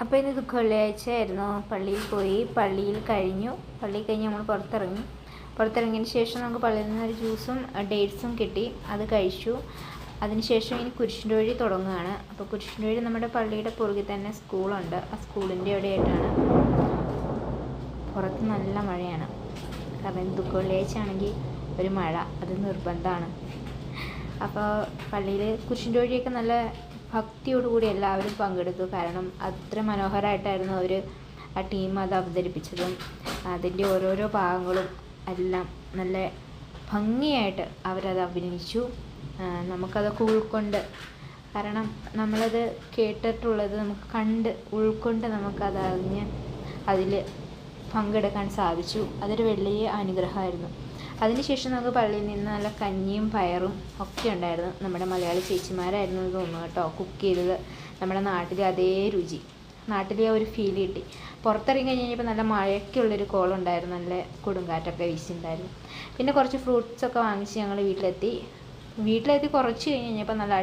അപ്പോൾ ഇന്ന് വെള്ളിയാഴ്ചയായിരുന്നു. പള്ളിയിൽ പോയി. പള്ളിയിൽ കഴിഞ്ഞ് നമ്മൾ പുറത്തിറങ്ങിയതിന് ശേഷം നമുക്ക് പള്ളിയിൽ നിന്ന് ഒരു ജ്യൂസും ഡേറ്റ്സും കിട്ടി. അത് കഴിച്ചു. അതിനുശേഷം ഇനി കുരിശിൻ്റെ വഴി തുടങ്ങുകയാണ്. അപ്പോൾ കുരിശിൻ്റെ വഴി നമ്മുടെ പള്ളിയുടെ പുറകിൽ തന്നെ സ്കൂളുണ്ട്. ആ സ്കൂളിൻ്റെ അവിടെയായിട്ടാണ്. പുറത്ത് നല്ല മഴയാണ്. കാരണം വെള്ളിയാഴ്ച ആണെങ്കിൽ ഒരു മഴ അത് നിർബന്ധമാണ്. അപ്പോൾ പള്ളിയിൽ കുരിശിൻ്റെ വഴിയൊക്കെ നല്ല ഭക്തിയോടുകൂടി എല്ലാവരും പങ്കെടുത്തു. കാരണം അത്ര മനോഹരമായിട്ടായിരുന്നു അവർ ആ ടീം അത് അവതരിപ്പിച്ചതും അതിൻ്റെ ഓരോരോ ഭാഗങ്ങളും എല്ലാം നല്ല ഭംഗിയായിട്ട് അവരത് അഭിനയിച്ചു. നമുക്കതൊക്കെ ഉൾക്കൊണ്ട്, കാരണം നമ്മളത് കേട്ടിട്ടുള്ളത് നമുക്ക് കണ്ട് ഉൾക്കൊണ്ട് നമുക്കതറിഞ്ഞ് അതിൽ പങ്കെടുക്കാൻ സാധിച്ചു. അതൊരു വലിയ അനുഗ്രഹമായിരുന്നു. അതിനുശേഷം നമുക്ക് പള്ളിയിൽ നിന്ന് നല്ല കഞ്ഞിയും പയറും ഒക്കെ ഉണ്ടായിരുന്നു. നമ്മുടെ മലയാളി ചേച്ചിമാരായിരുന്നു ഇത് തോന്നുന്നു കേട്ടോ കുക്ക് ചെയ്തത്. നമ്മുടെ നാട്ടിലെ അതേ രുചി, നാട്ടിലെ ഒരു ഫീൽ കിട്ടി. പുറത്തിറങ്ങി കഴിഞ്ഞപ്പോൾ നല്ല മഴയൊക്കെ ഉള്ളൊരു കോളുണ്ടായിരുന്നു. നല്ല കൊടുങ്കാറ്റൊക്കെ വീശിയിട്ടുണ്ടായിരുന്നു. പിന്നെ കുറച്ച് ഫ്രൂട്ട്സൊക്കെ വാങ്ങിച്ച് ഞങ്ങൾ വീട്ടിലെത്തി. കുറച്ച് കഴിഞ്ഞപ്പോൾ നല്ല